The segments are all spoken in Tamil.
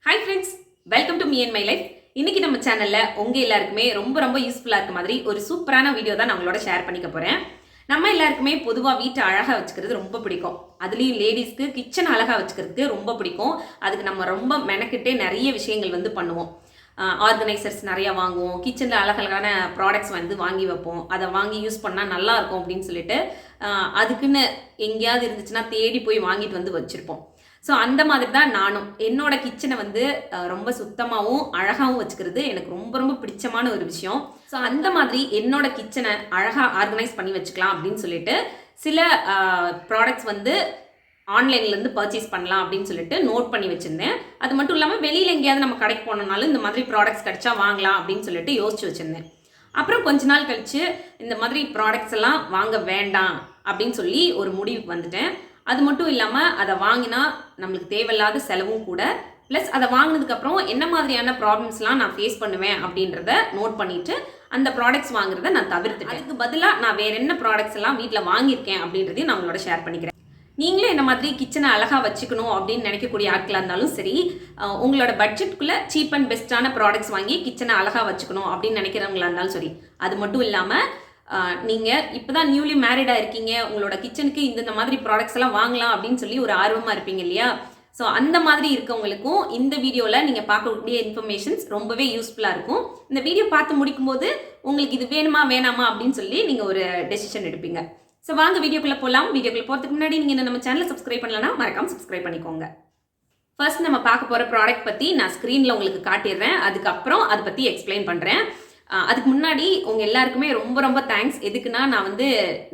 Hi friends, welcome to me and my life. இன்னைக்கு நம்ம சேனல்ல உங்க எல்லாருக்குமே ரொம்ப யூஸ்ஃபுல்லா இருக்க மாதிரி ஒரு சூப்பரான வீடியோ தான் நான் உங்களோட ஷேர் பண்ணிக்க போறேன். நம்ம எல்லாருக்குமே பொதுவா வீட்டை அழகா வச்சுக்கிறது ரொம்ப பிடிக்கும். அதுலயும் லேடிஸ்க்கு கிச்சன் அழகா வச்சுக்கிறதுக்கு ரொம்ப பிடிக்கும். அதுக்கு நம்ம ரொம்ப மெனக்கிட்டே நிறைய விஷயங்கள் பண்ணுவோம். ஆர்கனைசர்ஸ் நிறையா வாங்குவோம், கிச்சனில் அழகழகான ப்ராடக்ட்ஸ் வாங்கி வைப்போம். அதை வாங்கி யூஸ் பண்ணால் நல்லா இருக்கும் அப்படின்னு சொல்லிட்டு அதுக்குன்னு எங்கேயாவது இருந்துச்சுன்னா தேடி போய் வாங்கிட்டு வச்சுருப்போம். ஸோ அந்த மாதிரி தான் நானும் என்னோட கிச்சனை ரொம்ப சுத்தமாகவும் அழகாகவும் வச்சுக்கிறது எனக்கு ரொம்ப பிடிச்சமான ஒரு விஷயம். ஸோ அந்த மாதிரி என்னோட கிச்சனை அழகாக ஆர்கனைஸ் பண்ணி வச்சுக்கலாம் அப்படின்னு சொல்லிட்டு சில ப்ராடக்ட்ஸ் ஆன்லைன்லேருந்து பர்ச்சேஸ் பண்ணலாம் அப்படின்னு சொல்லிட்டு நோட் பண்ணி வச்சுருந்தேன். அது மட்டும் இல்லாமல் வெளியில் எங்கேயாவது நம்ம கடைக்கு போனோம்னாலும் இந்த மாதிரி ப்ராடக்ட்ஸ் கிடைச்சா வாங்கலாம் அப்படின்னு சொல்லிட்டு யோசிச்சு வச்சுருந்தேன். அப்புறம் கொஞ்ச நாள் கழித்து இந்த மாதிரி ப்ராடக்ட்ஸ் எல்லாம் வாங்க வேண்டாம் அப்படின்னு சொல்லி ஒரு முடிவுக்கு வந்துட்டேன். அது மட்டும் இல்லாமல் அதை வாங்கினா நம்மளுக்கு தேவையில்லாத செலவும் கூட, ப்ளஸ் அதை வாங்கினதுக்கப்புறம் என்ன மாதிரியான ப்ராப்ளம்ஸ்லாம் நான் ஃபேஸ் பண்ணுவேன் அப்படின்றத நோட் பண்ணிவிட்டு அந்த ப்ராடக்ட்ஸ் வாங்குறத நான் தவிர்த்துட்டேன். அதுக்கு பதிலாக நான் வேறு என்ன ப்ராடக்ட்ஸ் எல்லாம் வீட்டில் வாங்கியிருக்கேன் அப்படின்றதையும் நான் உங்களோட ஷேர் பண்ணிக்கிறேன். நீங்களே என்ன மாதிரி கிச்சனை அழகாக வச்சுக்கணும் அப்படின்னு நினைக்கக்கூடிய ஆட்களாக இருந்தாலும் சரி, உங்களோட பட்ஜெட்டுக்குள்ளே சீப் அண்ட் பெஸ்ட்டான ப்ராடக்ட்ஸ் வாங்கி கிச்சனை அழகாக வச்சுக்கணும் அப்படின்னு நினைக்கிறவங்களா இருந்தாலும் சரி, அது மட்டும் இல்லாமல் நீங்கள் இப்போ தான் நியூலி மேரிடாக இருக்கீங்க, உங்களோட கிச்சனுக்கு இந்த மாதிரி ப்ராடக்ட்ஸ் எல்லாம் வாங்கலாம் அப்படின்னு சொல்லி ஒரு ஆர்வமாக இருப்பீங்க இல்லையா? ஸோ அந்த மாதிரி இருக்கவங்களுக்கும் இந்த வீடியோவில் நீங்கள் பார்க்கக்கூடிய இன்ஃபர்மேஷன்ஸ் ரொம்பவே யூஸ்ஃபுல்லாக இருக்கும். இந்த வீடியோ பார்த்து முடிக்கும்போது உங்களுக்கு இது வேணுமா வேணாமா அப்படின்னு சொல்லி நீங்கள் ஒரு டெசிஷன் எடுப்பீங்க. ஸோ வாங்க வீடியோக்குள்ளே போகலாம். வீடியோக்குள்ளே போகிறதுக்கு முன்னாடி நீங்கள் நம்ம சேனலை சப்ஸ்கிரைப் பண்ணலன்னா மறக்காமல் சப்ஸ்கிரைப் பண்ணிக்கோங்க. ஃபர்ஸ்ட் நம்ம பார்க்க போகிற ப்ராடக்ட் பற்றி நான் ஸ்க்ரீனில் உங்களுக்கு காட்டிடுறேன். அதுக்கப்புறம் அதை பற்றி எக்ஸ்பிளைன் பண்ணுறேன். அதுக்கு முன்னாடி உங்கள் எல்லாருக்குமே ரொம்ப தேங்க்ஸ். எதுக்குன்னா நான்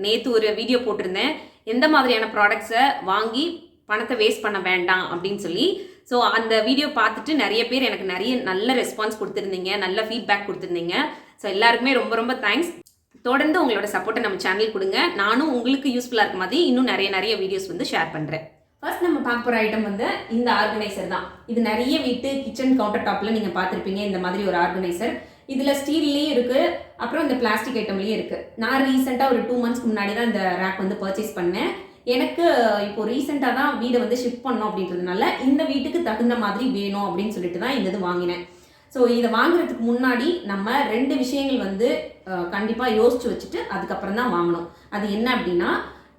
நேற்று ஒரு வீடியோ போட்டிருந்தேன், எந்த மாதிரியான ப்ராடக்ட்ஸை வாங்கி பணத்தை வேஸ்ட் பண்ண வேண்டாம் அப்படின்னு சொல்லி. ஸோ அந்த வீடியோ பார்த்துட்டு நிறைய பேர் எனக்கு நிறைய நல்ல ரெஸ்பான்ஸ் கொடுத்துருந்தீங்க, நல்ல ஃபீட்பேக் கொடுத்துருந்தீங்க. ஸோ எல்லாருக்குமே ரொம்ப தேங்க்ஸ். தொடர்ந்து உங்களோட சப்போர்ட்டை நம்ம சேனல் கொடுங்க. நானும் உங்களுக்கு யூஸ்ஃபுல்லாக இருக்க மாதிரி இன்னும் நிறைய வீடியோஸ் ஷேர் பண்ணுறேன். ஃபர்ஸ்ட் நம்ம பார்க்க போகிற ஐட்டம் இந்த ஆர்கனைசர் தான். இது நிறைய வீட்டு கிச்சன் கவுண்டர் டாப்பில் நீங்கள் பார்த்துருப்பீங்க இந்த மாதிரி ஒரு ஆர்கனைசர். இதில் ஸ்டீல்லையும் இருக்குது, அப்புறம் இந்த பிளாஸ்டிக் ஐட்டம்லேயும் இருக்குது. நான் ரீசெண்டாக ஒரு 2 months முன்னாடி தான் இந்த ரேக் பர்ச்சேஸ் பண்ணேன். எனக்கு இப்போ ரீசெண்டாக தான் வீடை ஷிஃப்ட் பண்ணோம் அப்படின்றதுனால இந்த வீட்டுக்கு தகுந்த மாதிரி வேணும் அப்படின்னு சொல்லிட்டு தான் இந்த இது வாங்கினேன். ஸோ இதை வாங்குறதுக்கு முன்னாடி நம்ம 2 விஷயங்கள் கண்டிப்பாக யோசிச்சு வச்சுட்டு அதுக்கப்புறம் தான் வாங்கணும். அது என்ன அப்படின்னா,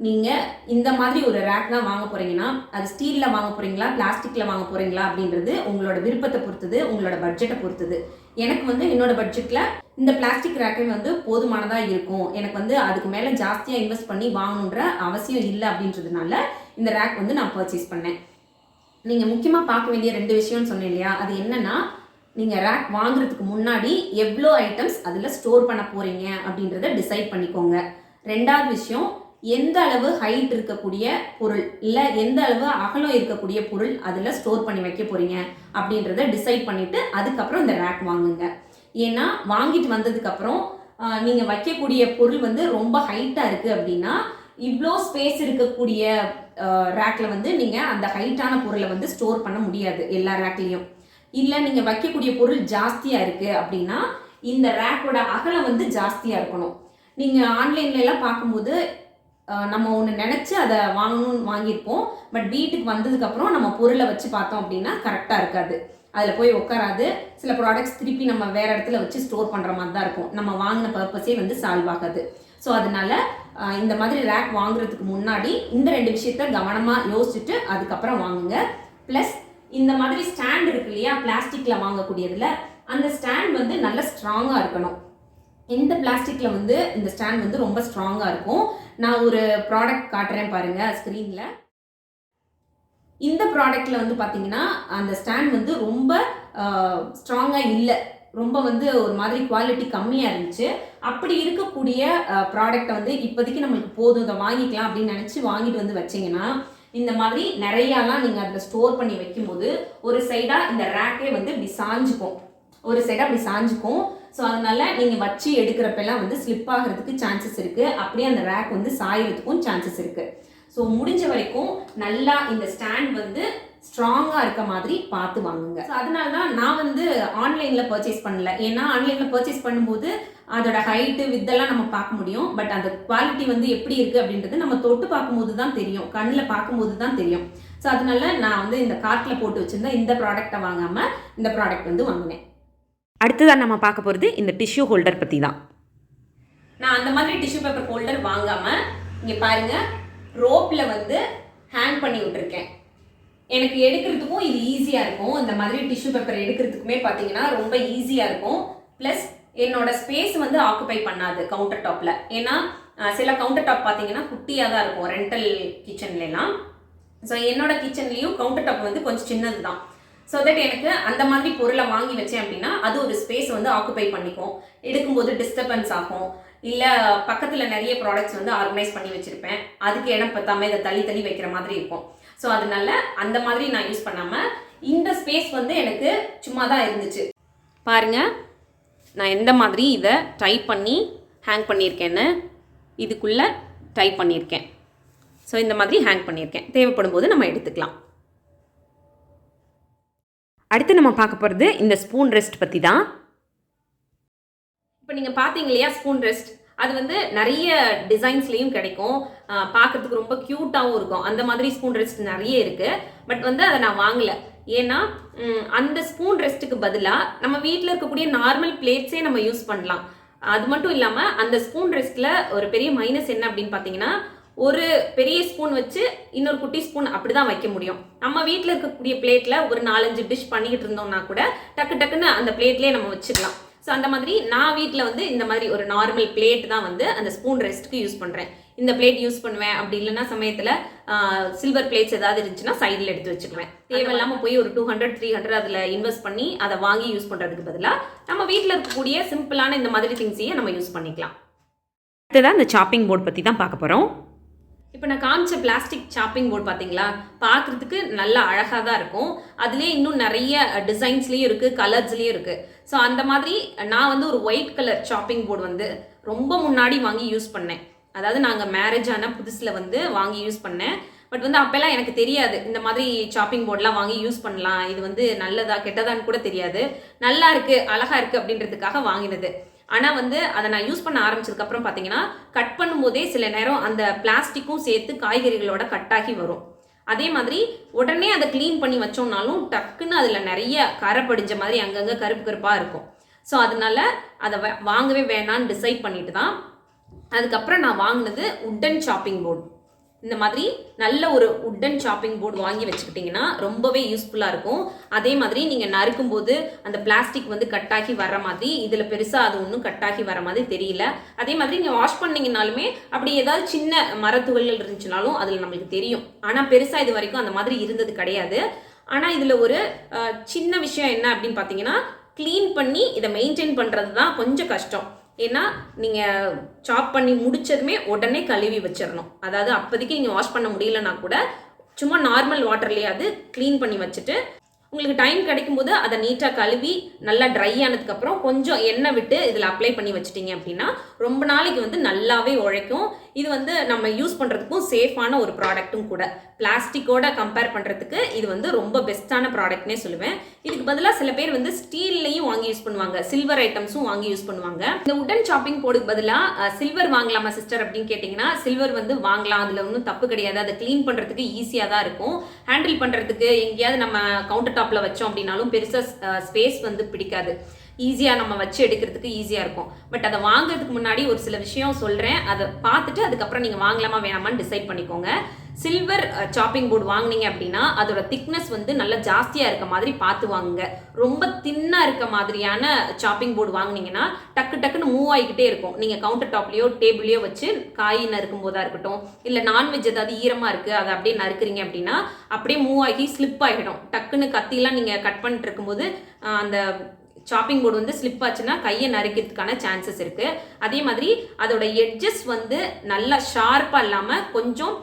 நீங்கள் இந்த மாதிரி ஒரு ரேக் தான் வாங்க போகிறீங்கன்னா அது ஸ்டீலில் வாங்க போகிறீங்களா பிளாஸ்டிக்கில் வாங்க போகிறீங்களா அப்படின்றது உங்களோட விருப்பத்தை பொறுத்தது, உங்களோட பட்ஜெட்டை பொறுத்தது. எனக்கு என்னோட பட்ஜெட்டில் இந்த பிளாஸ்டிக் ரேக்கே போதுமானதாக இருக்கும். எனக்கு அதுக்கு மேலே ஜாஸ்தியாக இன்வெஸ்ட் பண்ணி வாங்கணுன்ற அவசியம் இல்லை அப்படின்றதுனால இந்த ரேக் நான் பர்ச்சேஸ் பண்ணேன். நீங்கள் முக்கியமாக பார்க்க வேண்டிய 2 விஷயம்னு சொன்னேன் இல்லையா? அது என்னென்னா, நீங்கள் ரேக் வாங்குறதுக்கு முன்னாடி எவ்வளோ ஐட்டம்ஸ் அதில் ஸ்டோர் பண்ண போகிறீங்க அப்படின்றத டிசைட் பண்ணிக்கோங்க. 2வது விஷயம், எந்த அளவு ஹைட் இருக்கக்கூடிய பொருள் இல்லை எந்த அளவு அகலம் இருக்கக்கூடிய பொருள் அதில் ஸ்டோர் பண்ணி வைக்க போகிறீங்க அப்படின்றத டிசைட் பண்ணிவிட்டு அதுக்கப்புறம் இந்த ரேக் வாங்குங்க. ஏன்னா வாங்கிட்டு வந்ததுக்கப்புறம் நீங்கள் வைக்கக்கூடிய பொருள் ரொம்ப ஹைட்டாக இருக்குது அப்படின்னா இவ்வளோ ஸ்பேஸ் இருக்கக்கூடிய ரேக்கில் நீங்கள் அந்த ஹைட்டான பொருளை ஸ்டோர் பண்ண முடியாது எல்லா ரேக்லேயும். இல்லை நீங்கள் வைக்கக்கூடிய பொருள் ஜாஸ்தியாக இருக்குது அப்படின்னா இந்த ரேக்கோட அகலம் ஜாஸ்தியாக இருக்கணும். நீங்கள் ஆன்லைன்லலாம் பார்க்கும்போது நம்ம ஒன்று நினச்சி அதை வாங்கணும்னு வாங்கியிருப்போம், பட் வீட்டுக்கு வந்ததுக்கப்புறம் நம்ம பொருளை வச்சு பார்த்தோம் அப்படின்னா கரெக்டாக இருக்காது, அதில் போய் உட்காராது. சில ப்ராடக்ட்ஸ் திருப்பி நம்ம வேறு இடத்துல வச்சு ஸ்டோர் பண்ணுற மாதிரி தான் இருக்கும், நம்ம வாங்கின பர்பஸே சால்வ் ஆகாது. ஸோ அதனால இந்த மாதிரி ரேக் வாங்குறதுக்கு முன்னாடி இந்த 2 விஷயத்த கவனமாக யோசிச்சுட்டு அதுக்கப்புறம் வாங்குங்க. ப்ளஸ் இந்த மாதிரி ஸ்டாண்ட் இருக்கு இல்லையா, பிளாஸ்டிக்கில் வாங்கக்கூடியதில் அந்த ஸ்டாண்ட் நல்ல ஸ்ட்ராங்காக இருக்கணும். இந்த பிளாஸ்டிக்கில் இந்த ஸ்டாண்ட் ரொம்ப ஸ்ட்ராங்காக இருக்கும். நான் ஒரு ப்ராடக்ட் காட்டுறேன் பாருங்கள் ஸ்க்ரீனில். இந்த ப்ராடக்டில் பார்த்தீங்கன்னா அந்த ஸ்டாண்ட் ரொம்ப ஸ்ட்ராங்காக இல்லை, ரொம்ப ஒரு மாதிரி குவாலிட்டி கம்மியாக இருந்துச்சு. அப்படி இருக்கக்கூடிய ப்ராடக்டை இப்போதைக்கு நம்மளுக்கு போதும், இதை வாங்கிக்கலாம் அப்படின்னு நினச்சி வாங்கிட்டு வச்சிங்கன்னா இந்த மாதிரி நிறையாலாம் நீங்கள் அதில் ஸ்டோர் பண்ணி வைக்கும்போது ஒரு சைடாக இந்த ரேக்கே இப்படி சாஞ்சுக்கும், ஒரு சைடாக அப்படி சாஞ்சுக்கும். ஸோ அதனால நீங்கள் வச்சு எடுக்கிறப்பெல்லாம் ஸ்லிப் ஆகிறதுக்கு சான்சஸ் இருக்குது, அப்படியே அந்த ரேக் சாயறதுக்கும் சான்சஸ் இருக்குது. ஸோ முடிஞ்ச வரைக்கும் நல்லா இந்த ஸ்டாண்ட் ஸ்ட்ராங்காக இருக்க மாதிரி பார்த்து வாங்குங்க. ஸோ அதனால தான் நான் ஆன்லைனில் பர்ச்சேஸ் பண்ணல. ஏன்னா ஆன்லைனில் பர்ச்சேஸ் பண்ணும்போது அதோட ஹைட்டு வித்தெல்லாம் நம்ம பார்க்க முடியும், பட் அந்த குவாலிட்டி எப்படி இருக்குது அப்படின்றது நம்ம தொட்டு பார்க்கும்போது தான் தெரியும், கண்ணில் பார்க்கும்போது தான் தெரியும். ஸோ அதனால நான் வந்து இந்த கார்ட்டில் போட்டு வச்சுருந்தேன் இந்த ப்ராடக்டை வாங்காமல் இந்த ப்ராடக்ட் வந்து வாங்கினேன். அடுத்ததான் நம்ம பார்க்க போகிறது இந்த டிஷ்யூ ஹோல்டர் பற்றி தான். நான் அந்த மாதிரி டிஷ்யூ பேப்பர் ஹோல்டர் வாங்காமல் இங்கே பாருங்கள் ரோப்பில் வந்து ஹேங் பண்ணி விட்டுருக்கேன். எனக்கு எடுக்கிறதுக்கும் இது ஈஸியாக இருக்கும். இந்த மாதிரி டிஷ்யூ பேப்பர் எடுக்கிறதுக்குமே பார்த்தீங்கன்னா ரொம்ப ஈஸியாக இருக்கும். ப்ளஸ் என்னோட ஸ்பேஸ் வந்து ஆக்குபை பண்ணாது கவுண்டர் டாப்பில். ஏன்னா சில கவுண்டர் டாப் பார்த்தீங்கன்னா குட்டியாக தான் இருக்கும் ரெண்டல் கிச்சன்லாம். ஸோ என்னோட கிச்சன்லேயும் கவுண்டர் டாப் வந்து கொஞ்சம் சின்னது தான். ஸோ தட் எனக்கு அந்த மாதிரி பொருளை வாங்கி வச்சேன் அப்படின்னா அது ஒரு ஸ்பேஸ் வந்து ஆக்குபை பண்ணிக்கும். எடுக்கும்போது டிஸ்டர்பன்ஸ் ஆகும். இல்லை பக்கத்தில் நிறைய ப்ராடக்ட்ஸ் வந்து ஆர்கனைஸ் பண்ணி வச்சுருப்பேன், அதுக்கு இடம் பத்தாமல் இதை தள்ளி தள்ளி வைக்கிற மாதிரி இருக்கும். ஸோ அதனால அந்த மாதிரி நான் யூஸ் பண்ணாமல் இந்த ஸ்பேஸ் வந்து எனக்கு சும்மா தான் இருந்துச்சு. பாருங்கள் நான் எந்த மாதிரி இதை டைப் பண்ணி ஹேங் பண்ணியிருக்கேன்னு இதுக்குள்ளே டைப் பண்ணியிருக்கேன். ஸோ இந்த மாதிரி ஹேங் பண்ணியிருக்கேன். தேவைப்படும் போது நம்ம எடுத்துக்கலாம். அடுத்து நம்ம பார்க்க போகிறது இந்த ஸ்பூன் ரெஸ்ட் பற்றி தான். இப்போ நீங்கள் பார்த்தீங்க இல்லையா ஸ்பூன் ரெஸ்ட், அது வந்து நிறைய டிசைன்ஸ்லேயும் கிடைக்கும். பார்க்குறதுக்கு ரொம்ப க்யூட்டாகவும் இருக்கும். அந்த மாதிரி ஸ்பூன் ரெஸ்ட் நிறைய இருக்குது. பட் வந்து அதை நான் வாங்கலை. ஏன்னா அந்த ஸ்பூன் ரெஸ்ட்டுக்கு பதிலாக நம்ம வீட்டில் இருக்கக்கூடிய நார்மல் பிளேட்ஸே நம்ம யூஸ் பண்ணலாம். அது மட்டும் இல்லாமல் அந்த ஸ்பூன் ரெஸ்ட்டில் ஒரு பெரிய மைனஸ் என்ன அப்படின்னு பார்த்தீங்கன்னா, ஒரு பெரிய ஸ்பூன் வச்சு இன்னொரு குட்டி ஸ்பூன் அப்படி தான் வைக்க முடியும். நம்ம வீட்டில் இருக்கக்கூடிய பிளேட்டில் ஒரு 4-5 டிஷ் பண்ணிக்கிட்டு இருந்தோம்னா கூட டக்கு டக்குன்னு அந்த பிளேட்லேயே நம்ம வச்சுக்கலாம். ஸோ அந்த மாதிரி நான் வீட்டில் வந்து இந்த மாதிரி ஒரு நார்மல் பிளேட் தான் வந்து அந்த ஸ்பூன் ரெஸ்ட்டுக்கு யூஸ் பண்ணுறேன். இந்த பிளேட் யூஸ் பண்ணுவேன். அப்படி இல்லைன்னா சமயத்தில் சில்வர் பிளேட்ஸ் ஏதாவது இருந்துச்சுன்னா சைடில் எடுத்து வச்சுக்குவேன். தேவையில்லாமல் போய் ஒரு 200-300 அதில் இன்வெஸ்ட் பண்ணி அதை வாங்கி யூஸ் பண்ணுறதுக்கு பதிலாக நம்ம வீட்டில் இருக்கக்கூடிய சிம்பிளான இந்த மாதிரி திங்ஸையே நம்ம யூஸ் பண்ணிக்கலாம். அடுத்ததான் இந்த சாப்பிங் போர்டு பற்றி தான் பார்க்க போகிறோம். இப்போ நான் காமிச்ச பிளாஸ்டிக் சாப்பிங் போர்டு பார்த்தீங்களா, பார்க்குறதுக்கு நல்லா அழகாக தான் இருக்கும். அதுலேயே இன்னும் நிறைய டிசைன்ஸ்லேயும் இருக்குது, கலர்ஸ்லேயும் இருக்குது. ஸோ அந்த மாதிரி நான் வந்து ஒரு ஒயிட் கலர் சாப்பிங் போர்டு வந்து ரொம்ப முன்னாடி வாங்கி யூஸ் பண்ணேன். அதாவது நாங்கள் மேரேஜ் ஆன புதுசில் வந்து வாங்கி யூஸ் பண்ணேன். பட் வந்து அப்போல்லாம் எனக்கு தெரியாது இந்த மாதிரி சாப்பிங் போர்டெலாம் வாங்கி யூஸ் பண்ணலாம், இது வந்து நல்லதா கெட்டதான்னு கூட தெரியாது. நல்லா இருக்குது அழகாக இருக்குது அப்படின்றதுக்காக வாங்கினது. ஆனால் வந்து அதை நான் யூஸ் பண்ண ஆரம்பிச்சதுக்கப்புறம் பார்த்தீங்கன்னா கட் பண்ணும்போதே சில நேரம் அந்த பிளாஸ்டிக்கும் சேர்த்து காய்கறிகளோட கட்டாகி வரும். அதே மாதிரி உடனே அதை க்ளீன் பண்ணி வச்சோம்னாலும் டக்குன்னு அதில் நிறைய கரை படிஞ்ச மாதிரி அங்கங்கே கருப்பு கருப்பாக இருக்கும். ஸோ அதனால அதை வாங்கவே வேணான்னு டிசைட் பண்ணிட்டு தான் அதுக்கப்புறம் நான் வாங்கினது உட்டன் சாப்பிங் போர்டு. இந்த மாதிரி நல்ல ஒரு உட்டன் சாப்பிங் போர்டு வாங்கி வச்சுக்கிட்டிங்கன்னா ரொம்பவே யூஸ்ஃபுல்லாக இருக்கும். அதே மாதிரி நீங்கள் நறுக்கும்போது அந்த பிளாஸ்டிக் வந்து கட்டாகி வர மாதிரி இதில் பெருசாக அது ஒன்றும் கட்டாகி வர மாதிரி தெரியல. அதே மாதிரி நீங்கள் வாஷ் பண்ணிங்கனாலுமே அப்படி ஏதாவது சின்ன மரத்துகள்கள் இருந்துச்சுனாலும் அதில் நம்மளுக்கு தெரியும். ஆனால் பெருசாக இது வரைக்கும் அந்த மாதிரி இருந்தது கிடையாது. ஆனால் இதில் ஒரு சின்ன விஷயம் என்ன அப்படின்னு பார்த்தீங்கன்னா, க்ளீன் பண்ணி இதை மெயின்டைன் பண்ணுறது தான் கொஞ்சம் கஷ்டம். ஏன்னா நீங்கள் சாப் பண்ணி முடிச்சதுமே உடனே கழுவி வச்சிடணும். அதாவது அப்போதைக்கு நீங்கள் வாஷ் பண்ண முடியலன்னா கூட சும்மா நார்மல் வாட்டர்லேயாவது க்ளீன் பண்ணி வச்சுட்டு உங்களுக்கு டைம் கிடைக்கும்போது அதை நீட்டாக கழுவி நல்லா ட்ரை ஆனதுக்கப்புறம் கொஞ்சம் எண்ணெய் விட்டு இதில் அப்ளை பண்ணி வச்சிட்டிங்க அப்படின்னா ரொம்ப நாளைக்கு வந்து நல்லாவே உழைக்கும். இது வந்து நம்ம யூஸ் பண்ணுறதுக்கும் சேஃபான ஒரு ப்ராடக்ட்டும் கூட. பிளாஸ்டிக்கோட கம்பேர் பண்ணுறதுக்கு இது வந்து ரொம்ப பெஸ்ட்டான ப்ராடக்ட்னே சொல்லுவேன். இதுக்கு பதிலாக சில பேர் வந்து ஸ்டீல்லையும் வாங்கி யூஸ் பண்ணுவாங்க, சில்வர் ஐட்டம்ஸும் வாங்கி யூஸ் பண்ணுவாங்க. இந்த உட்டன் சாப்பிங் போர்டுக்கு பதிலாக சில்வர் வாங்கலாமா சிஸ்டர் அப்படின்னு கேட்டிங்கன்னா சில்வர் வந்து வாங்கலாம், அதில் ஒன்றும் தப்பு கிடையாது. அதை க்ளீன் பண்ணுறதுக்கு ஈஸியாக தான் இருக்கும். ஹேண்டில் பண்ணுறதுக்கு எங்கேயாவது நம்ம கவுண்டர் டாப்பில் வச்சோம் அப்படின்னாலும் பெருசாக ஸ்பேஸ் வந்து பிடிக்காது. ஈஸியாக நம்ம வச்சு எடுக்கிறதுக்கு ஈஸியாக இருக்கும். பட் அதை வாங்குறதுக்கு முன்னாடி ஒரு சில விஷயம் சொல்கிறேன், அதை பார்த்துட்டு அதுக்கப்புறம் நீங்கள் வாங்கலாமா வேணாமான்னு டிசைட் பண்ணிக்கோங்க. சில்வர் சாப்பிங் போர்டு வாங்கினீங்க அப்படின்னா அதோட திக்னஸ் வந்து நல்லா ஜாஸ்தியாக இருக்க மாதிரி பார்த்து வாங்குங்க. ரொம்ப தின்னாக இருக்க மாதிரியான சாப்பிங் போர்டு வாங்கினீங்கன்னா டக்கு டக்குன்னு மூவ் ஆகிக்கிட்டே இருக்கும். நீங்கள் கவுண்டர் டாப்லேயோ டேபிள்லையோ வச்சு காய் நறுக்கும் போதாக இருக்கட்டும், இல்லை நான்வெஜ் ஏதாவது ஈரமாக இருக்குது அதை அப்படியே நறுக்குறீங்க அப்படின்னா அப்படியே மூவ் ஆகி ஸ்லிப் ஆகிடும். டக்குன்னு கத்திலாம் நீங்கள் கட் பண்ணிட்டு இருக்கும்போது அந்த சாப்பிங் போர்டு வந்து ஸ்லிப் ஆச்சுன்னா கையை நறுக்கிறதுக்கான சான்சஸ் இருக்குது. அதே மாதிரி அதோட எட்ஜஸ் வந்து நல்லா ஷார்ப்பாக இல்லாமல் கொஞ்சம்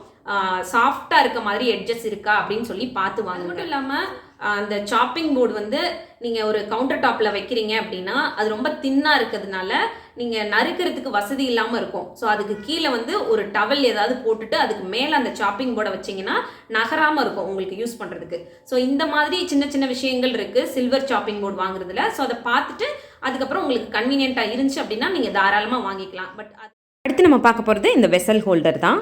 சாஃப்டாக இருக்க மாதிரி எட்ஜஸ் இருக்கா அப்படின்னு சொல்லி பார்த்து வாங்க. மட்டும் இல்லாமல் அந்த சாப்பிங் போர்டு வந்து நீங்கள் ஒரு கவுண்டர் டாப்பில் வைக்கிறீங்க அப்படின்னா அது ரொம்ப தின்னாக இருக்கிறதுனால நீங்கள் நறுக்கிறதுக்கு வசதி இல்லாமல் இருக்கும். ஸோ அதுக்கு கீழே வந்து ஒரு டவல் ஏதாவது போட்டுட்டு அதுக்கு மேலே அந்த சாப்பிங் போர்டை வச்சிங்கன்னா நகராமல் இருக்கும் உங்களுக்கு யூஸ் பண்ணுறதுக்கு. ஸோ இந்த மாதிரி சின்ன சின்ன விஷயங்கள் இருக்குது சில்வர் சாப்பிங் போர்டு வாங்குறதுல. ஸோ அதை பார்த்துட்டு அதுக்கப்புறம் உங்களுக்கு கன்வீனியண்ட்டாக இருந்துச்சு அப்படின்னா நீங்கள் தாராளமாக வாங்கிக்கலாம். பட் அடுத்து நம்ம பார்க்க போகிறது இந்த வெசல் ஹோல்டர் தான்.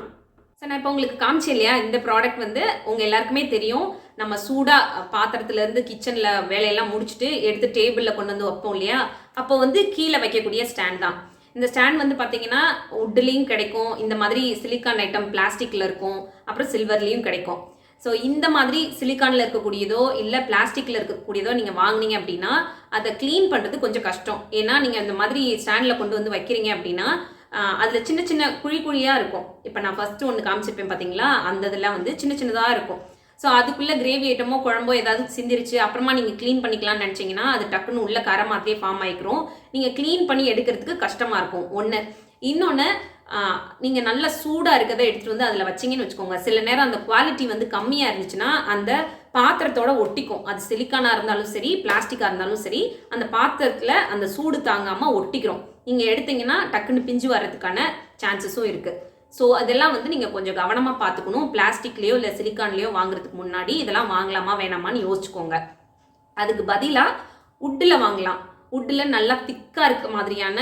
ஸோ நான் இப்போ உங்களுக்கு காமிச்சேன் இல்லையா, இந்த ப்ராடக்ட் வந்து உங்கள் எல்லாருக்குமே தெரியும். நம்ம சூடாக பாத்திரத்துலேருந்து கிச்சனில் வேலையெல்லாம் முடிச்சுட்டு எடுத்து டேபிளில் கொண்டு வந்து வைப்போம் இல்லையா, அப்போ வந்து கீழே வைக்கக்கூடிய ஸ்டாண்ட் தான். இந்த ஸ்டாண்ட் வந்து பார்த்தீங்கன்னா உட்லேயும் கிடைக்கும், இந்த மாதிரி சிலிக்கான் ஐட்டம் பிளாஸ்டிக்கில் இருக்கும், அப்புறம் சில்வர்லேயும் கிடைக்கும். ஸோ இந்த மாதிரி சிலிக்கானில் இருக்கக்கூடியதோ இல்லை பிளாஸ்டிக்கில் இருக்கக்கூடியதோ நீங்கள் வாங்கினீங்க அப்படின்னா அதை க்ளீன் பண்ணுறது கொஞ்சம் கஷ்டம். ஏன்னா நீங்கள் இந்த மாதிரி ஸ்டாண்டில் கொண்டு வந்து வைக்கிறீங்க அப்படின்னா அதில் சின்ன சின்ன குழி குழியாக இருக்கும். இப்போ நான் ஃபஸ்ட்டு ஒன்று காமிச்சிருப்பேன் பார்த்தீங்களா, அந்த இதெல்லாம் வந்து சின்ன சின்னதாக இருக்கும். ஸோ அதுக்குள்ளே கிரேவி ஐட்டமோ குழம்போ ஏதாவது சிந்திருச்சு அப்புறமா நீங்கள் க்ளீன் பண்ணிக்கலாம்னு நினச்சிங்கன்னா அது டக்குன்னு உள்ள கரை மாதிரியே ஃபார்ம் ஆகிக்கிறோம். நீங்கள் க்ளீன் பண்ணி எடுக்கிறதுக்கு கஷ்டமாக இருக்கும் ஒன்று. இன்னொன்று, நீங்கள் நல்ல சூடாக இருக்கிறத எடுத்துகிட்டு வந்து அதில் வச்சிங்கன்னு வச்சுக்கோங்க, சில நேரம் அந்த குவாலிட்டி வந்து கம்மியாக இருந்துச்சுன்னா அந்த பாத்திரத்தோட ஒட்டிக்கும். அது சிலிக்கானாக இருந்தாலும் சரி பிளாஸ்டிக்காக இருந்தாலும் சரி, அந்த பாத்திரத்தில் அந்த சூடு தாங்காமல் ஒட்டிக்கிறோம். நீங்கள் எடுத்தீங்கன்னா டக்குன்னு பிஞ்சு வர்றதுக்கான சான்சஸும் இருக்குது. ஸோ அதெல்லாம் வந்து நீங்கள் கொஞ்சம் கவனமாக பார்த்துக்கணும். பிளாஸ்டிக்லேயோ இல்லை சிலிக்கான்லேயோ வாங்குறதுக்கு முன்னாடி இதெல்லாம் வாங்கலாமா வேணாமான்னு யோசிச்சுக்கோங்க. அதுக்கு பதிலாக உட்டில் வாங்கலாம். உட்டில் நல்லா திக்காக இருக்க மாதிரியான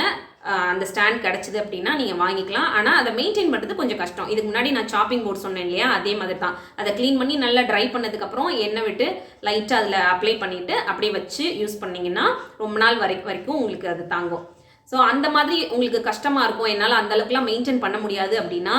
அந்த ஸ்டாண்ட் கிடச்சிது அப்படின்னா நீங்கள் வாங்கிக்கலாம். ஆனால் அதை மெயின்டைன் பண்ணுறது கொஞ்சம் கஷ்டம். இதுக்கு முன்னாடி நான் சாப்பிங் போர்டு சொன்னேன் இல்லையா, அதே மாதிரி தான். அதை க்ளீன் பண்ணி நல்லா ட்ரை பண்ணதுக்கப்புறம் எண்ணெய் விட்டு லைட்டாக அதில் அப்ளை பண்ணிவிட்டு அப்படியே வச்சு யூஸ் பண்ணிங்கன்னா ரொம்ப நாள் வரைக்கும் உங்களுக்கு அது தாங்கும். ஸோ அந்த மாதிரி உங்களுக்கு கஷ்டமாக இருக்கும், என்னால் அந்த அளவுக்குலாம் மெயின்டைன் பண்ண முடியாது அப்படின்னா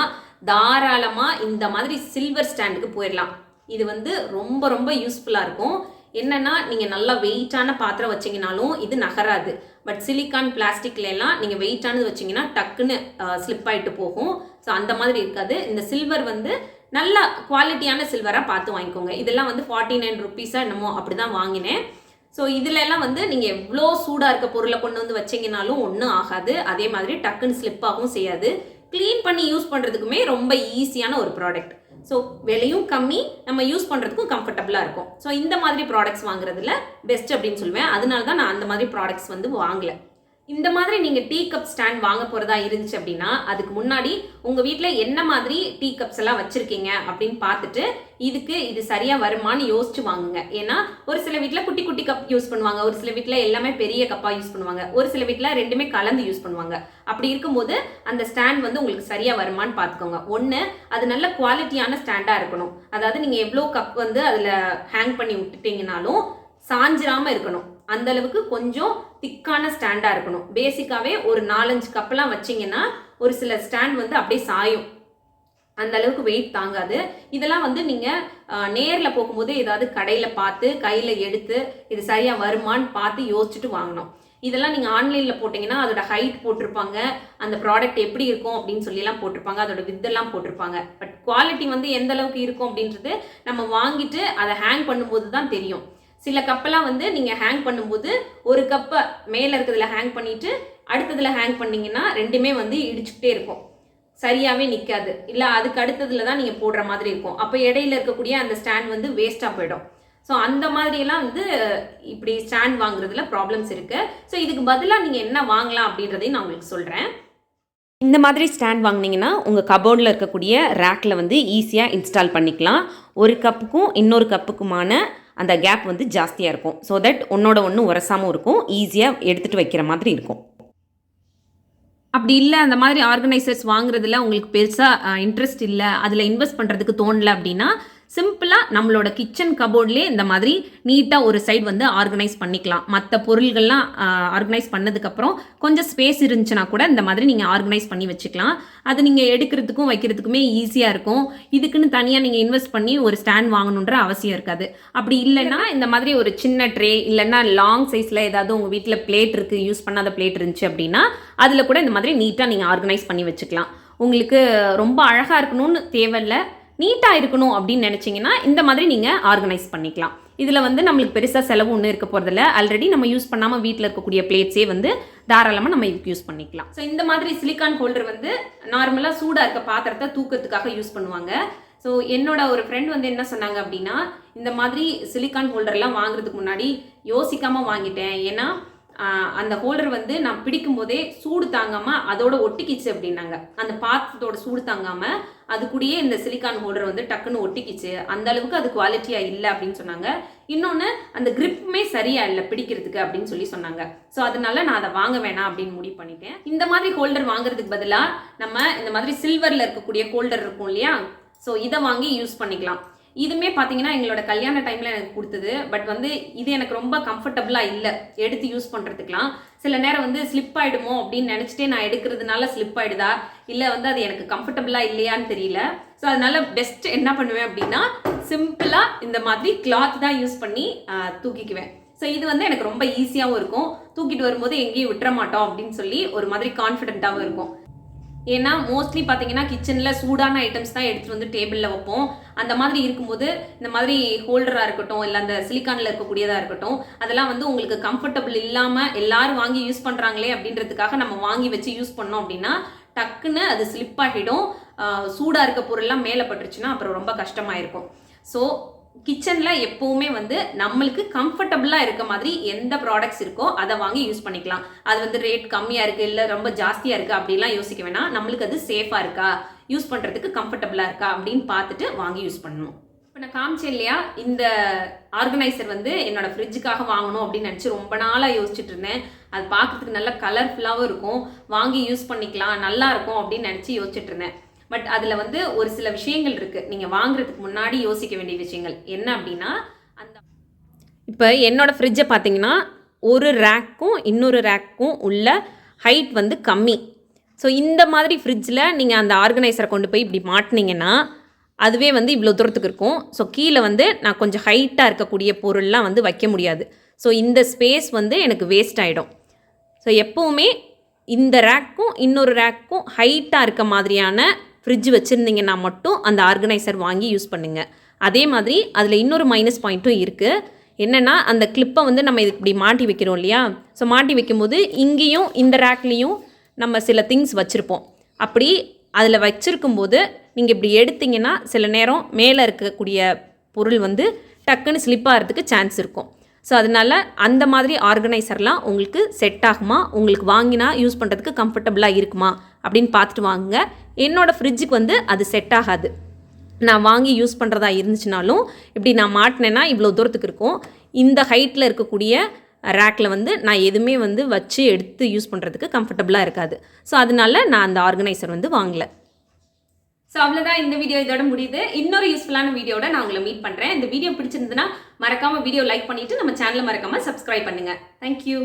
தாராளமாக இந்த மாதிரி சில்வர் ஸ்டாண்டுக்கு போயிடலாம். இது வந்து ரொம்ப ரொம்ப யூஸ்ஃபுல்லாக இருக்கும். என்னன்னா, நீங்கள் நல்லா வெயிட்டான பாத்திரம் வச்சிங்கனாலும் இது நகராது. பட் சிலிக்கான் பிளாஸ்டிக்லாம் நீங்கள் வெயிட்டானது வச்சிங்கன்னா டக்குன்னு ஸ்லிப் ஆகிட்டு போகும். ஸோ அந்த மாதிரி இருக்காது. இந்த சில்வர் வந்து நல்ல குவாலிட்டியான சில்வராக பார்த்து வாங்கிக்கோங்க. இதெல்லாம் வந்து 49 ருபீஸாக என்னமோ அப்படி தான் வாங்கினேன். ஸோ இதிலெல்லாம் வந்து நீங்கள் எவ்வளோ சூடாக இருக்க பொருளை கொண்டு வந்து வச்சிங்கனாலும் ஒன்றும் ஆகாது. அதே மாதிரி டக்குன்னு ஸ்லிப் ஆகவும் செய்யாது. க்ளீன் பண்ணி யூஸ் பண்ணுறதுக்குமே ரொம்ப ஈஸியான ஒரு ப்ராடக்ட். ஸோ விலையும் கம்மி, நம்ம யூஸ் பண்ணுறதுக்கும் கம்ஃபர்டபுளாக இருக்கும். ஸோ இந்த மாதிரி ப்ராடக்ட்ஸ் வாங்குறதுல பெஸ்ட் அப்படின்னு சொல்லுவேன். அதனால தான் நான் அந்த மாதிரி ப்ராடக்ட்ஸ் வந்து வாங்கலை. இந்த மாதிரி நீங்கள் டீ கப் ஸ்டாண்ட் வாங்க போகிறதா இருந்துச்சு அப்படின்னா அதுக்கு முன்னாடி உங்கள் வீட்டில் என்ன மாதிரி டீ கப்ஸ் எல்லாம் வச்சுருக்கீங்க அப்படின்னு பார்த்துட்டு இது சரியாக வருமானு யோசிச்சு வாங்குங்க. ஏன்னா ஒரு சில வீட்டில் குட்டி குட்டி கப் யூஸ் பண்ணுவாங்க, ஒரு சில வீட்டில் எல்லாமே பெரிய கப்பாக யூஸ் பண்ணுவாங்க, ஒரு சில வீட்டில் ரெண்டுமே கலந்து யூஸ் பண்ணுவாங்க. அப்படி இருக்கும்போது அந்த ஸ்டாண்ட் வந்து உங்களுக்கு சரியாக வருமானு பார்த்துக்கோங்க. ஒன்று, அது நல்ல குவாலிட்டியான ஸ்டாண்டாக இருக்கணும். அதாவது நீங்கள் எவ்வளோ கப் வந்து அதில் ஹேங் பண்ணி விட்டுட்டீங்கனாலும் சாஞ்சிராமல் இருக்கணும். அந்த அளவுக்கு கொஞ்சம் திக்கான ஸ்டாண்டாக இருக்கணும். பேசிக்காகவே ஒரு 4-5 கப்பெல்லாம் வச்சிங்கன்னா ஒரு சில ஸ்டாண்ட் வந்து அப்படியே சாயும், அந்த அளவுக்கு வெயிட் தாங்காது. இதெல்லாம் வந்து நீங்கள் நேரில் போகும்போது ஏதாவது கடையில் பார்த்து கையில் எடுத்து இது சரியாக வருமானு பார்த்து யோசிச்சுட்டு வாங்கணும். இதெல்லாம் நீங்கள் ஆன்லைனில் போட்டிங்கன்னா அதோட ஹைட் போட்டிருப்பாங்க, அந்த ப்ராடக்ட் எப்படி இருக்கும் அப்படின்னு சொல்லிலாம் போட்டிருப்பாங்க, அதோட வித்தெல்லாம் போட்டிருப்பாங்க. பட் குவாலிட்டி வந்து எந்த அளவுக்கு இருக்கும் அப்படின்றது நம்ம வாங்கிட்டு அதை ஹேங் பண்ணும்போது தான் தெரியும். சில கப்பெல்லாம் வந்து நீங்கள் ஹேங் பண்ணும்போது ஒரு கப்பை மேலே இருக்கிறதுல ஹேங் பண்ணிவிட்டு அடுத்ததில் ஹேங் பண்ணிங்கன்னா ரெண்டுமே வந்து இடிச்சுக்கிட்டே இருக்கும், சரியாகவே நிற்காது. இல்லை அதுக்கு அடுத்ததில் தான் நீங்கள் போடுற மாதிரி இருக்கும். அப்போ இடையில இருக்கக்கூடிய அந்த ஸ்டாண்ட் வந்து வேஸ்ட்டாக போயிடும். ஸோ அந்த மாதிரியெல்லாம் வந்து இப்படி ஸ்டாண்ட் வாங்குறதுல ப்ராப்ளம்ஸ் இருக்குது. ஸோ இதுக்கு பதிலாக நீங்கள் என்ன வாங்கலாம் அப்படின்றதையும் நான் உங்களுக்கு சொல்கிறேன். இந்த மாதிரி ஸ்டாண்ட் வாங்கினீங்கன்னா உங்கள் கபோர்டில் இருக்கக்கூடிய ரேக்கில் வந்து ஈஸியாக இன்ஸ்டால் பண்ணிக்கலாம். ஒரு கப்புக்கும் இன்னொரு கப்புக்குமான அந்த கேப் வந்து ஜாஸ்தியாக இருக்கும். ஸோ தட் ஒன்றோட ஒன்று உரசாமல் இருக்கும், ஈஸியாக எடுத்துகிட்டு வைக்கிற மாதிரி இருக்கும். அப்படி இல்லை, அந்த மாதிரி ஆர்கனைசர்ஸ் வாங்குறதுல உங்களுக்கு பெருசாக இன்ட்ரெஸ்ட் இல்லை, அதில் இன்வெஸ்ட் பண்ணுறதுக்கு தோணலை அப்படின்னா சிம்பிளாக நம்மளோட கிச்சன் கபோர்ட்லேயே இந்த மாதிரி நீட்டாக ஒரு சைடு வந்து ஆர்கனைஸ் பண்ணிக்கலாம். மற்ற பொருள்கள்லாம் ஆர்கனைஸ் பண்ணதுக்கப்புறம் கொஞ்சம் ஸ்பேஸ் இருந்துச்சுன்னா கூட இந்த மாதிரி நீங்கள் ஆர்கனைஸ் பண்ணி வச்சுக்கலாம். அது நீங்கள் எடுக்கிறதுக்கும் வைக்கிறதுக்குமே ஈஸியாக இருக்கும். இதுக்குன்னு தனியாக நீங்கள் இன்வெஸ்ட் பண்ணி ஒரு ஸ்டாண்ட் வாங்கணுன்ற அவசியம் இருக்காது. அப்படி இல்லைன்னா இந்த மாதிரி ஒரு சின்ன ட்ரே இல்லைன்னா லாங் சைஸில் ஏதாவது உங்கள் வீட்டில் பிளேட் இருக்குது, யூஸ் பண்ணாத பிளேட் இருந்துச்சு அப்படின்னா அதில் கூட இந்த மாதிரி நீட்டாக நீங்கள் ஆர்கனைஸ் பண்ணி வச்சுக்கலாம். உங்களுக்கு ரொம்ப அழகாக இருக்கணும்னு தேவையில்லை, நீட்டாக இருக்கணும் அப்படின்னு நினச்சிங்கன்னா இந்த மாதிரி நீங்கள் ஆர்கனைஸ் பண்ணிக்கலாம். இதில் வந்து நம்மளுக்கு பெருசாக செலவு ஒன்றும் இருக்க போகிறதில்ல. ஆல்ரெடி நம்ம யூஸ் பண்ணாமல் வீட்டில் இருக்கக்கூடிய பிளேட்ஸே வந்து தாராளமாக நம்ம இதுக்கு யூஸ் பண்ணிக்கலாம். ஸோ இந்த மாதிரி சிலிக்கான் ஹோல்டர் வந்து நார்மலாக சூடாக இருக்க பாத்திரத்தை தூக்கிறதுக்காக யூஸ் பண்ணுவாங்க. ஸோ என்னோட ஒரு ஃப்ரெண்ட் வந்து என்ன சொன்னாங்க அப்படின்னா, இந்த மாதிரி சிலிக்கான் ஹோல்டர்லாம் வாங்குறதுக்கு முன்னாடி யோசிக்காமல் வாங்கிட்டேன். ஏன்னா அந்த ஹோல்டர் வந்து நான் பிடிக்கும் போதே சூடு தாங்காமல் அதோட ஒட்டிக்கிச்சு அப்படின்னாங்க. அந்த பாத்திரத்தோட சூடு தாங்காமல் அது கூடயே இந்த சிலிக்கான் ஹோல்டர் வந்து டக்குன்னு ஒட்டிக்கிச்சு. அந்த அளவுக்கு அது குவாலிட்டியாக இல்லை அப்படின்னு சொன்னாங்க. இன்னொன்று அந்த கிரிப்புமே சரியா இல்லை பிடிக்கிறதுக்கு அப்படின்னு சொன்னாங்க. ஸோ அதனால நான் அதை வாங்க வேணாம் அப்படின்னு முடிவு பண்ணிட்டேன். இந்த மாதிரி ஹோல்டர் வாங்குறதுக்கு பதிலாக நம்ம இந்த மாதிரி சில்வரில் இருக்கக்கூடிய ஹோல்டர் இருக்கும் இல்லையா, ஸோ இதை வாங்கி யூஸ் பண்ணிக்கலாம். இதுவுமே பார்த்தீங்கன்னா எங்களோட கல்யாண டைமில் எனக்கு கொடுத்தது. பட் வந்து இது எனக்கு ரொம்ப கம்ஃபர்டபுளாக இல்லை எடுத்து யூஸ் பண்ணுறதுக்கெலாம். சில நேரம் வந்து ஸ்லிப் ஆகிடுமோ அப்படின்னு நினச்சிட்டே நான் எடுக்கிறதுனால ஸ்லிப் ஆகிடுதா, இல்லை வந்து அது எனக்கு கம்ஃபர்டபுளாக இல்லையான்னு தெரியல. ஸோ அதனால பெஸ்ட் என்ன பண்ணுவேன் அப்படின்னா, சிம்பிளாக இந்த மாதிரி கிளாத் தான் யூஸ் பண்ணி தூக்கிக்குவேன். ஸோ இது வந்து எனக்கு ரொம்ப ஈஸியாகவும் இருக்கும். தூக்கிட்டு வரும்போது எங்கேயும் விட்டுற மாட்டோம் அப்படின்னு சொல்லி ஒரு மாதிரி கான்ஃபிடென்ட்டாகவும் இருக்கும். ஏன்னா மோஸ்ட்லி பார்த்தீங்கன்னா கிச்சனில் சூடான ஐட்டம்ஸ் தான் எடுத்துகிட்டு வந்து டேபிளில் வைப்போம். அந்த மாதிரி இருக்கும்போது இந்த மாதிரி ஹோல்டராக இருக்கட்டும், இல்லை அந்த சிலிக்கானில் இருக்கக்கூடியதாக இருக்கட்டும், அதெல்லாம் வந்து உங்களுக்கு கம்ஃபர்டபுள் இல்லாமல் எல்லாரும் வாங்கி யூஸ் பண்ணுறாங்களே அப்படின்றதுக்காக நம்ம வாங்கி வச்சு யூஸ் பண்ணோம் அப்படின்னா டக்குன்னு அது ஸ்லிப் ஆகிடும். சூடாக இருக்க பொருள்லாம் மேலே பட்டுருச்சுன்னா அப்புறம் ரொம்ப கஷ்டமாக இருக்கும். ஸோ கிச்சனில் எப்போவுமே வந்து நம்மளுக்கு கம்ஃபர்டபுளாக இருக்க மாதிரி எந்த ப்ராடக்ட்ஸ் இருக்கோ அதை வாங்கி யூஸ் பண்ணிக்கலாம். அது வந்து ரேட் கம்மியாக இருக்குது இல்லை ரொம்ப ஜாஸ்தியாக இருக்குது அப்படிலாம் யோசிக்க வேணாம். நம்மளுக்கு அது சேஃபாக இருக்கா, யூஸ் பண்ணுறதுக்கு கம்ஃபர்டபுளாக இருக்கா அப்படின்னு பார்த்துட்டு வாங்கி யூஸ் பண்ணணும். இப்போ நான் காமிச்சேன் இல்லையா, இந்த ஆர்கனைசர் வந்து என்னோட ஃப்ரிட்ஜுக்காக வாங்கணும் அப்படின்னு நினச்சி ரொம்ப நாளாக யோசிச்சுட்டு இருந்தேன். அது பார்க்குறதுக்கு நல்லா கலர்ஃபுல்லாகவும் இருக்கும், வாங்கி யூஸ் பண்ணிக்கலாம், நல்லா இருக்கும் அப்படின்னு நினச்சி யோசிச்சுட்டு இருந்தேன். பட் அதில் வந்து ஒரு சில விஷயங்கள் இருக்குது நீங்கள் வாங்குறதுக்கு முன்னாடி யோசிக்க வேண்டிய விஷயங்கள். என்ன அப்படின்னா, அந்த இப்போ என்னோடய ஃப்ரிட்ஜை பார்த்தீங்கன்னா ஒரு ரேக்கும் இன்னொரு ரேக்கும் உள்ள ஹைட் வந்து கம்மி. ஸோ இந்த மாதிரி ஃப்ரிட்ஜில் நீங்கள் அந்த ஆர்கனைசரை கொண்டு போய் இப்படி மாட்டினீங்கன்னா அதுவே வந்து இவ்வளோ தூரத்துக்கு இருக்கும். ஸோ கீழே வந்து நான் கொஞ்சம் ஹைட்டாக இருக்கக்கூடிய பொருள்லாம் வந்து வைக்க முடியாது. ஸோ இந்த ஸ்பேஸ் வந்து எனக்கு வேஸ்ட் ஆகிடும். ஸோ எப்போவுமே இந்த ரேக்கும் இன்னொரு ரேக்கும் ஹைட்டாக இருக்க மாதிரியான ஃப்ரிட்ஜ் வச்சுருந்தீங்கன்னா மட்டும் அந்த ஆர்கனைசர் வாங்கி யூஸ் பண்ணுங்கள். அதே மாதிரி அதில் இன்னொரு மைனஸ் பாயிண்ட்டும் இருக்குது. என்னென்னா, அந்த கிளிப்பை வந்து நம்ம இது இப்படி மாட்டி வைக்கிறோம் இல்லையா, ஸோ மாட்டி வைக்கும்போது இங்கேயும் இந்த ரேக்லேயும் நம்ம சில திங்ஸ் வச்சுருப்போம். அப்படி அதில் வச்சுருக்கும்போது நீங்கள் இப்படி எடுத்திங்கன்னா சில நேரம் மேலே இருக்கக்கூடிய பொருள் வந்து டக்குன்னு ஸ்லிப் ஆகிறதுக்கு சான்ஸ் இருக்கும். ஸோ அதனால் அந்த மாதிரி ஆர்கனைசர்லாம் உங்களுக்கு செட் ஆகுமா, உங்களுக்கு வாங்கினா யூஸ் பண்ணுறதுக்கு கம்ஃபர்டபுளாக இருக்குமா அப்படின்னு பார்த்துட்டு வாங்குங்க. என்னோடய ஃப்ரிட்ஜுக்கு வந்து அது செட் ஆகாது. நான் வாங்கி யூஸ் பண்ணுறதா இருந்துச்சுனாலும் இப்படி நான் மாட்டினேன்னா இவ்வளோ தூரத்துக்கு இருக்கும். இந்த ஹைட்டில் இருக்கக்கூடிய ரேக்கில் வந்து நான் எதுவுமே வந்து வச்சு எடுத்து யூஸ் பண்ணுறதுக்கு கம்ஃபர்டபுளாக இருக்காது. ஸோ அதனால நான் அந்த ஆர்கனைசர் வந்து வாங்கலை. ஸோ அவ்வளோதான், இந்த வீடியோ இதோட முடியுது. இன்னொரு யூஸ்ஃபுல்லான வீடியோட நான் உங்களை மீட் பண்ணுறேன். இந்த வீடியோ பிடிச்சிருந்ததுன்னா மறக்காமல் வீடியோ லைக் பண்ணிவிட்டு நம்ம சேனலை மறக்காமல் சப்ஸ்கிரைப் பண்ணுங்கள். தேங்க்யூ.